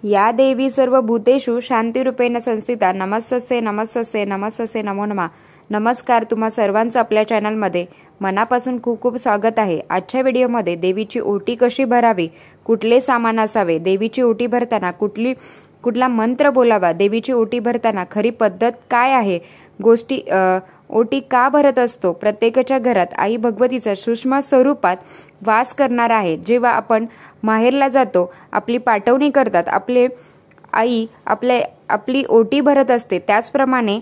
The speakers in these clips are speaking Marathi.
या देवी सर्वभूतेषु शांतिरूपेण संस्थिता नमस्तस्यै नमस्तस्यै नमस्तस्यै नमो नमः। नमस्कार, तुम्हा सर्वांचं आपल्या चॅनलमध्ये मनापासून खूप खूप स्वागत आहे। आजच्या व्हिडिओमध्ये देवीची ओटी कशी भरावी, कुठले सामान असावे, देवीची ओटी भरताना कुठला मंत्र बोलावा, देवीची ओटी भरताना खरी पद्धत काय आहे, गोष्टी ओटी का भरत असतो, प्रत्येकाच्या घरात आई भगवतीचा सूक्ष्म स्वरूपात वास करणार आहे। जेव्हा आपण माहेरला जातो, आपली पाठवणी करतात, आपले आई आपली ओटी भरत असते, त्याचप्रमाणे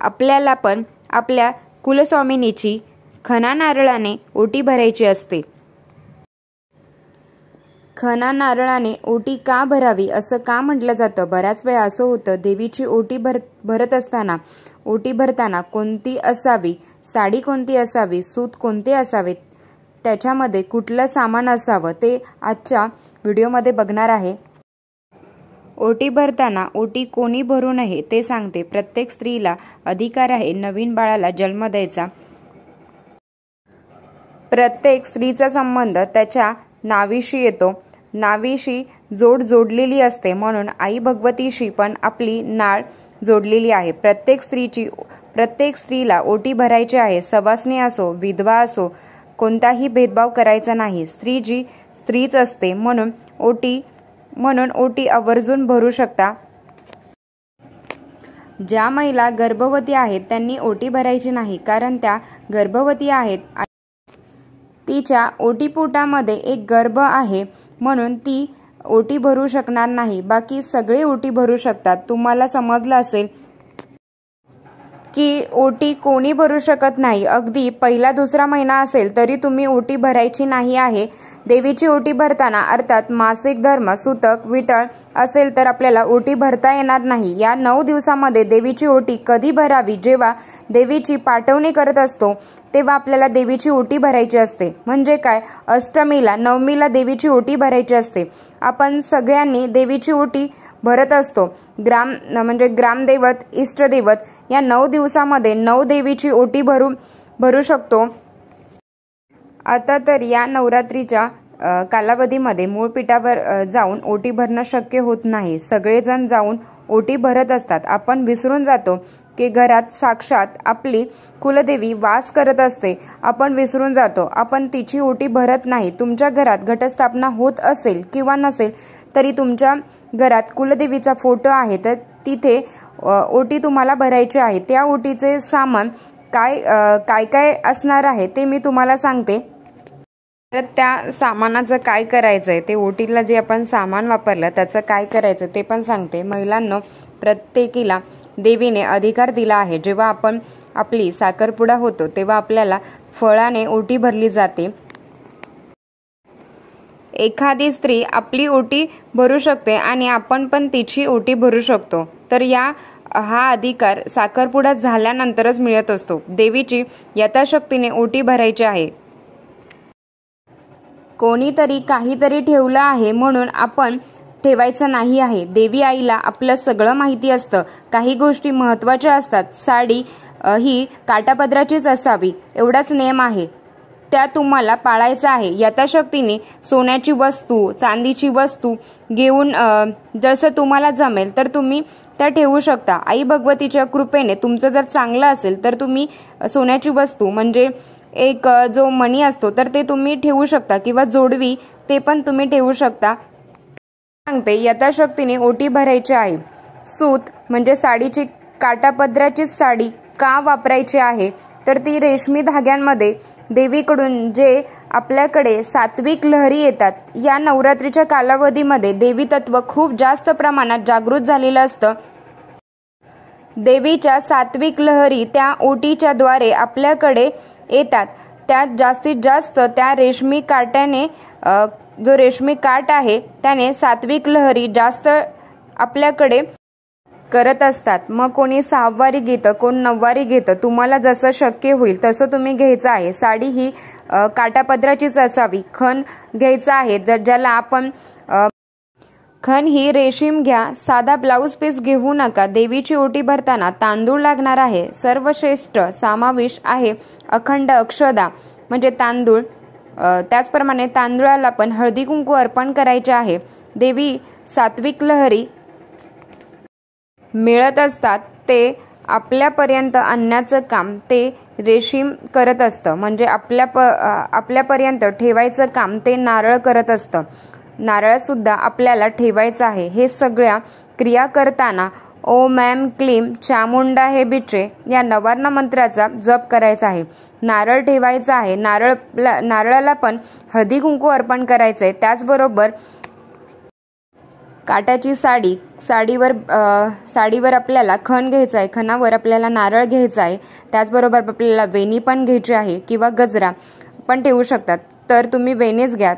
आपल्याला पण आपल्या कुलस्वामिनीची खणा नारळाने ओटी भरायची असते। खणा नारळाने ओटी का भरावी असं का म्हटलं जातं? बऱ्याच वेळा असं होतं, देवीची ओटी भरत असताना ओटी भरताना कोणती असावी, साडी कोणती असावी, सूत कोणते असावे, त्याच्यामध्ये कुठलं सामान असावं, ते आजच्या व्हिडिओमध्ये बघणार आहे। ओटी भरताना ओटी कोणी भरू नये ते सांगते। प्रत्येक स्त्रीला अधिकार आहे नवीन बाळाला जन्म द्यायचा। प्रत्येक स्त्रीचा संबंध त्याच्या नावीशी येतो, नावीशी जोड जोडलेली असते, म्हणून आई भगवतीशी पण आपली नाळ जोडलेली आहे। प्रत्येक स्त्रीला ओटी भरायची आहे। सवासणी असो, विधवा असो, कोणताही भेदभाव करायचा नाही। स्त्री जी स्त्रीच असते, म्हणून ओटी आवर्जून भरू शकता। ज्या महिला गर्भवती आहेत त्यांनी ओटी भरायची नाही, कारण त्या गर्भवती आहेत। तिच्या ओटीपोटामध्ये एक गर्भ आहे, म्हणून ती ओटी भरू शकणार नाही। बाकी सगळे ओटी भरू शकतात। तुम्हाला समजलं असेल की ओटी कोणी भरू शकत नाही। अगदी पहिला दुसरा महिना असेल तरी तुम्ही ओटी भरायची नाही आहे। देवीची ओटी भरताना अर्थात मासिक धर्म, सुतक, विटळ असेल तर आपल्याला ओटी भरता येणार नाही। या 9 दिवसामध्ये देवीची ओटी कधी भरावी? जेव्हा देवीची पाठवणी करत असतो तेव्हा आपल्याला देवीची ओटी भरायची असते। म्हणजे काय? अष्टमीला, नवमीला देवीची ओटी भरायची असते। आपण सगळ्यांनी देवीची ओटी भरत असतो। ग्रामदैवत, इष्टदैवत या 9 दिवसामध्ये 9 देवीची ओटी भरू शकतो। आता तर या नवरात्रीच्या कालावधीमध्ये मूळपीठावर जाऊन ओटी भरणं शक्य होत नाही। सगळेजण जाऊन ओटी भरत असतात। आपण विसरून जातो की घरात साक्षात आपली कुलदेवी वास करत असते। आपण विसरून जातो, आपण तिची ओटी भरत नाही। तुमच्या घरात घटस्थापना होत असेल किंवा नसेल तरी तुमच्या घरात कुलदेवीचा फोटो आहे, तर तिथे ओटी तुम्हाला भरायची आहे। त्या ओटीचे सामान काय असणार आहे ते मी तुम्हाला सांगते। तर त्या सामानाचं काय करायचंय, ते ओटीला जे आपण सामान वापरलं त्याचं काय करायचं ते पण सांगते। महिलांनो, प्रत्येकीला देवीने अधिकार दिला आहे। जेव्हा आपण आपली साखरपुडा होतो तेव्हा आपल्याला फळाने ओटी भरली जाते। एखादी स्त्री आपली ओटी भरू शकते आणि आपण पण तिची ओटी भरू शकतो। तर हा अधिकार साखरपुडा झाल्यानंतरच मिळत असतो। देवीची यथाशक्तीने ओटी भरायची आहे। कोणीतरी काहीतरी ठेवलं आहे म्हणून आपण ठेवायचं नाही आहे। देवी आईला आपलं सगळं माहिती असतं। काही गोष्टी महत्त्वाच्या असतात। साडी ही काटापदराचीच असावी एवढाच नियम आहे, त्या तुम्हाला पाळायचा आहे। यथाशक्तीने सोन्याची वस्तू, चांदीची वस्तू घेऊन जसं तुम्हाला जमेल तर तुम्ही त्या ठेवू शकता। आई भगवतीच्या कृपेने तुमचं जर चांगलं असेल तर तुम्ही सोन्याची वस्तू म्हणजे एक जो मणी असतो तर ते तुम्ही ठेवू शकता, किंवा जोडवी ते पण तुम्ही ठेवू शकता। सांगते, यथाशक्तीने ओटी भरायची आहे। सूत म्हणजे साडीची काटापदराची साडी का वापरायची आहे, तर ती रेशमी धाग्यांमध्ये देवीकडून जे आपल्याकडे सात्विक लहरी येतात, या नवरात्रीच्या कालावधीमध्ये देवी तत्व खूप जास्त प्रमाणात जागृत झालेलं असतं। देवीच्या सात्विक लहरी त्या ओटीच्या द्वारे आपल्याकडे येतात। त्यात जास्तीत जास्त त्या रेशमी काट्याने, जो रेशमी काट आहे त्याने सात्विक लहरी जास्त आपल्याकडे करत असतात। मग कोणी 6 वारी घेतं, कोण 9 वारी घेतं, तुम्हाला जसं शक्य होईल तसं तुम्ही घ्यायचं आहे। साडी ही काटापदराचीच असावी। खण घ्यायचा आहे, ज्याला आपण खण ही रेशीम घ्या। साधा ब्लाऊज पीस घेऊ नका। देवीची ओटी भरताना तांदूळ लागणार आहे। सर्वश्रेष्ठ समावेश आहे अखंड अक्षदा म्हणजे तांदूळ। त्याचप्रमाणे तांदूळाला पण हळदी कुंकू अर्पण करायचे आहे। देवी सात्विक लहरी मिळत असतात ते आपल्यापर्यंत आणण्याचं काम ते रेशीम करत असतं. म्हणजे आपल्यापर्यंत ठेवायचं काम ते नारळ करत असतं. नारळसुद्धा आपल्याला ठेवायचं आहे. हे सगळ्या क्रिया करताना ओम ऐं क्लीं चामुंडा हे बिचे या नवार्ण मंत्राचा जप करायचा आहे. नारळ ठेवायचा आहे. नारळाला पण हळदी कुंकू अर्पण करायचं आहे. त्याचबरोबर काटाची साडीवर आपल्याला खण घ्यायचा आहे. खणावर आपल्याला नारळ घ्यायचा आहे. त्याचबरोबर आपल्याला वेणी पण घ्यायची आहे किंवा गजरा पण ठेवू शकतात. तर तुम्ही वेणीच घ्या.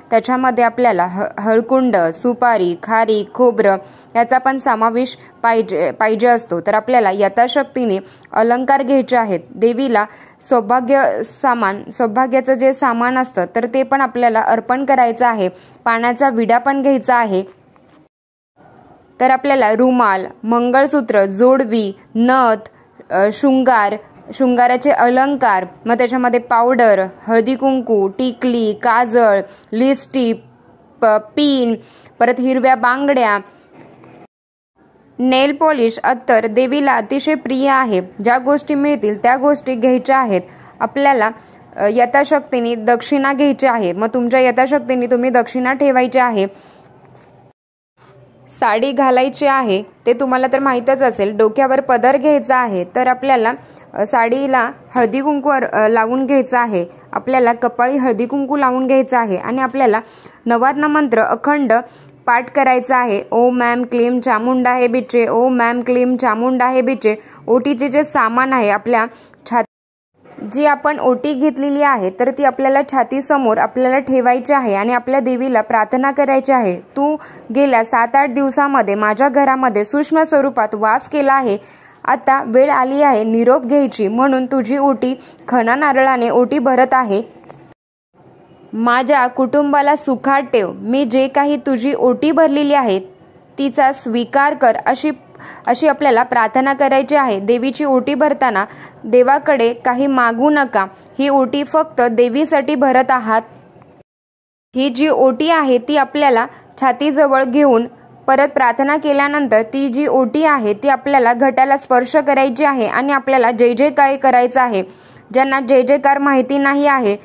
त्याच्यामध्ये आपल्याला हळकुंड, सुपारी, खारी, खोबरं याचा पण समावेश पाहिजे असतो. तर आपल्याला यथाशक्तीने अलंकार घ्यायचे आहेत. देवीला सौभाग्याचं जे सामान असतं तर ते पण आपल्याला अर्पण करायचं आहे. पाण्याचा विडा पण घ्यायचा आहे. तर आपल्याला रुमाल, मंगळसूत्र, जोडवी, नथ, शृंगाराचे अलंकार, मग त्याच्यामध्ये पावडर, हळदी कुंकू, टिकली, काजळ, लिपस्टिक, पिन, परत हिरव्या बांगड्या, नेल पॉलिश, अत्तर देवीला अतिशय प्रिय आहे. ज्या गोष्टी मिळतील त्या गोष्टी घ्यायच्या आहेत. आपल्याला यथाशक्तीने दक्षिणा घ्यायची आहे. मग तुमच्या यथाशक्तीने तुम्ही दक्षिणा ठेवायची आहे. साडी घालायची आहे ते तुम्हाला तर माहीतच असेल. डोक्यावर पदर घ्यायचा आहे. तर आपल्याला साडीला हळदी कुंकू लावून घ्यायचा आहे. आपल्याला कपाळी हळदी कुंकू लावून घ्यायचं आहे आणि आपल्याला नवार्ण मंत्र अखंड पाठ करायचा आहे. ओम ऐं क्लीं चामुंडा हे बिचे, ओम ऐं क्लीं चामुंडा हे बिचे. ओटीचे जे सामान आहे आपल्या जी आपण ओटी घेतलेली आहे तर ती आपल्याला छातीसमोर आपल्याला ठेवायची आहे आणि आपल्या देवीला प्रार्थना करायची आहे. तू गेल्या 7-8 दिवसामध्ये माझ्या घरामध्ये सूक्ष्म स्वरूपात वास केला आहे. आता वेळ आली आहे निरोप घ्यायची, म्हणून तुझी ओटी खणा नारळाने ओटी भरत आहे. माझ्या कुटुंबाला सुखात ठेव. मी जे काही तुझी ओटी भरलेली आहे तिचा स्वीकार कर अशी आपल्याला प्रार्थना करायची आहे. देवीची ओटी भरताना देवाकडे काही मागू नका. ही ओटी फक्त देवीसाठी भरत आहात. ही जी ओटी आहे ती आपल्याला छातीजवळ घेऊन परत प्रार्थना केल्यानंतर ती जी ओटी आहे ती आपल्याला घटाला स्पर्श करायची आहे आणि आपल्याला जय जयकार करायचा आहे. ज्यांना जय जयकार माहिती नाही आहे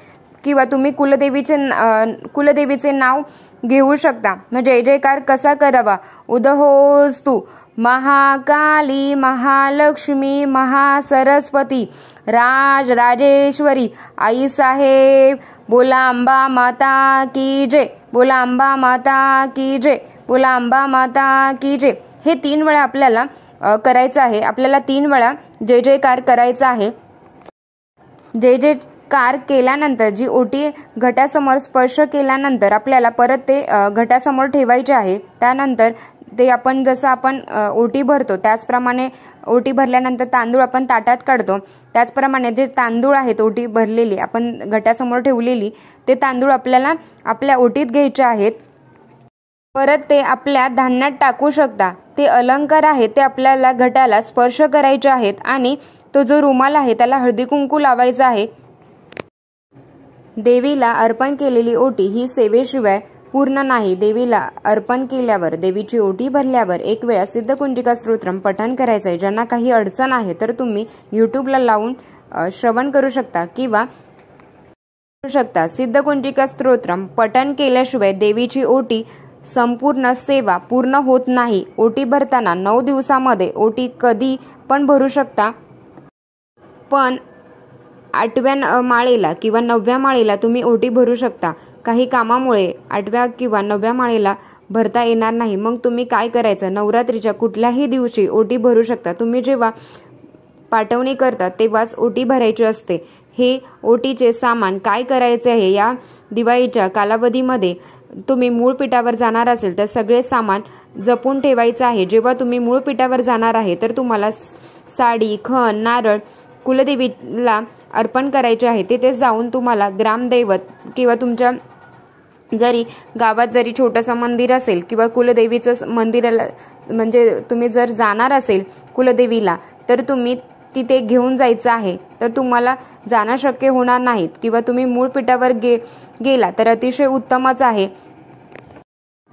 किंवा तुम्ही कुलदेवीचे नाव घेऊ शकता. मग जय जयकार कसा करावा? उदहोस्तु महाकाली, महालक्ष्मी, महासरस्वती, राजेश्वरी, आई साहेब, बोला अंबा माता की जय, बोला अंबा माता की जय, बोला अंबा माता की जय. हे 3 वेळा आपल्याला करायचं आहे. आपल्याला 3 वेळा जय जयकार करायचा आहे. जय जयकार केल्यानंतर जी ओटी घटासमोर स्पर्श केल्यानंतर आपल्याला परत ते घटासमोर ठेवायचे आहे. त्यानंतर ते आपण जसं आपण ओटी भरतो त्याचप्रमाणे ओटी भरल्यानंतर तांदूळ आपण ताटात काढतो. त्याचप्रमाणे जे तांदूळ आहेत ओटी भरलेली आपण घटासमोर ठेवलेली ते तांदूळ आपल्याला आपल्या ओटीत घ्यायचे आहेत. परत ते आपल्या धान्यात टाकू शकता. ते अलंकार आहे ते आपल्याला घटाला स्पर्श करायचे आहेत आणि तो जो रुमाल आहे त्याला हळदी कुंकू लावायचा आहे. देवीला अर्पण केलेली ओटी ही सेवेशिवाय पूर्ण नाही. देवीला अर्पण केल्यावर देवीची ओटी भरल्यावर 1 वेळा सिद्धकुंजिका स्तोत्रम पठण करायचं आहे. ज्यांना काही अडचण आहे तर तुम्ही यूट्यूबला लावून श्रवण करू शकता किंवा सिद्धकुंजिका स्तोत्रम पठण केल्याशिवाय देवीची ओटी संपूर्ण सेवा पूर्ण होत नाही. ओटी भरताना 9 दिवसामध्ये ओटी कधी पण भरू शकता, पण 8व्या माळेला किंवा 9व्या माळेला तुम्ही ओटी भरू शकता. काही कामामुळे 8व्या किंवा 9व्या माळेला भरता येणार नाही. मग तुम्ही काय करायचं? नवरात्रीच्या कुठल्याही दिवशी ओटी भरू शकता. तुम्ही जेव्हा पाठवणी करता तेव्हाच ओटी भरायची असते. हे ओटीचे सामान काय करायचे आहे? या दिवाळीच्या कालावधीमध्ये तुम्ही मूळ पीठावर जाणार असेल तर सगळे सामान जपून ठेवायचं आहे. जेव्हा तुम्ही मूळ पीठावर जाणार आहे तर तुम्हाला साडी, खण, नारळ कुलदेवीला अर्पण करायचे आहे. तिथे जाऊन तुम्हाला ग्रामदैवत किंवा तुमच्या जरी गावात जरी छोटंसं मंदिर असेल किंवा कुलदेवीचं मंदिराला म्हणजे तुम्ही जर जाणार असेल कुलदेवीला तर तुम्ही तिथे घेऊन जायचं आहे. तर तुम्हाला जाणं शक्य होणार नाहीत किंवा तुम्ही मूळ पीठावर गेला तर अतिशय उत्तमच आहे.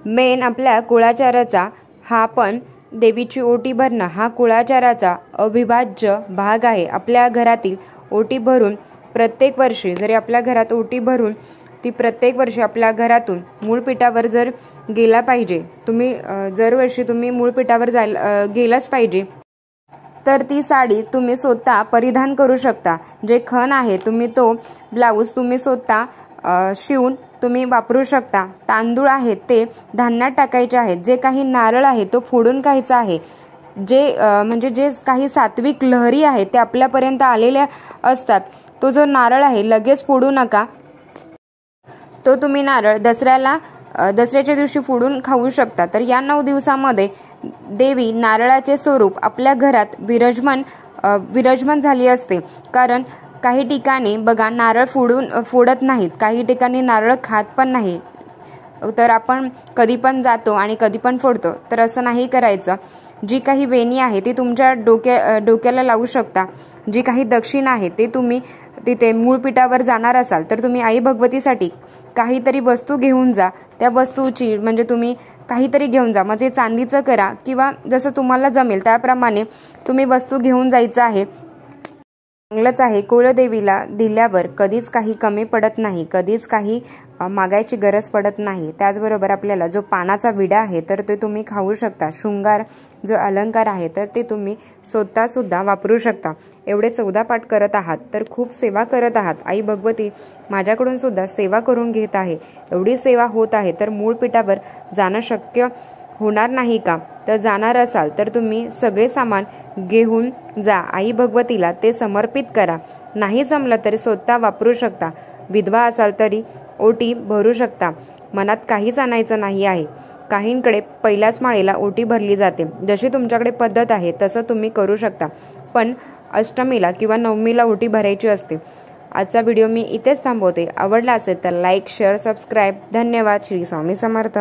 मेन आपल्या कुळाचाराचा हा पण देवीची ओटी भरणं हा कुळाचाराचा अविभाज्य भाग आहे. आपल्या घरातील ओटी भरून प्रत्येक वर्षी जरी आपल्या घरात ओटी भरून ती प्रत्येक वर्षी आपल्या घरातून मूळपीठावर जर गेला पाहिजे, तुम्ही दरवर्षी तुम्ही मूळपीठावर गेलाच पाहिजे, तर ती साडी तुम्ही स्वतः परिधान करू शकता. जे खण आहे तुम्ही तो ब्लाऊज तुम्ही स्वतः शिवून तुम्ही वापरू शकता. तांदूळ आहेत ते धान्यात टाकायचे आहेत. जे काही नारळ आहे तो फोडून खायचा आहे. जे काही सात्विक लहरी आहेत ते आपल्यापर्यंत आलेल्या असतात. तो जो नारळ आहे लगेच फोडू नका. तो तुम्ही नारळ दसऱ्याच्या दिवशी फोडून खाऊ शकता. तर या 9 दिवसामध्ये देवी नारळाचे स्वरूप आपल्या घरात विराजमान झाली असते. कारण काही ठिकाणी बघा नारळ फोडत नाहीत, काही ठिकाणी नारळ खात पण नाही. तर आपण कधी पण जातो आणि कधी पण फोडतो, तर असं नाही करायचं. जी काही वेणी आहे ती तुमच्या डोक्याला लावू शकता. जी काही दक्षिणा आहे ते तुम्ही तिथे मूळपीठावर जाणार असाल तर तुम्ही आई भगवतीसाठी काहीतरी वस्तू घेऊन जा. त्या वस्तूची म्हणजे तुम्ही काहीतरी घेऊन जा, म्हणजे चांदीचं करा किंवा जसं तुम्हाला जमेल त्याप्रमाणे तुम्ही वस्तू घेऊन जायचं आहे. चांगलंच आहे. कुळदेवीला दिल्यावर कधीच काही कमी पडत नाही, कधीच काही मागायची गरज पडत नाही. त्याचबरोबर आपल्याला जो पानाचा विडा आहे तर ते तुम्ही खाऊ शकता. शृंगार जो अलंकार आहे तर ते तुम्ही स्वतः सुद्धा वापरू शकता. एवढे 14 पाठ करत आहात तर खूप सेवा करत आहात. आई भगवती माझ्याकडून सुद्धा सेवा करून घेत आहे. एवढी सेवा होत आहे तर मूळपीठावर जाणं शक्य होणार नाही का? तर जाणार असाल तर तुम्ही सगळे सामान घेऊन जा. आई भगवतीला ते समर्पित करा. नाही जमलं तरी स्वतः वापरू शकता. विधवा असाल तरी ओटी भरू शकता. मनात काहीच आणायचं नाही आहे. काहींकडे पहिल्याच माळेला ओटी भरली जाते. जशी तुमच्याकडे पद्धत आहे तसं तुम्ही करू शकता. पण अष्टमीला किंवा नवमीला ओटी भरायची असते. आजचा व्हिडिओ मी इथेच थांबवते. आवडला असेल तर लाईक, शेअर, सबस्क्राईब. धन्यवाद. श्री स्वामी समर्थ.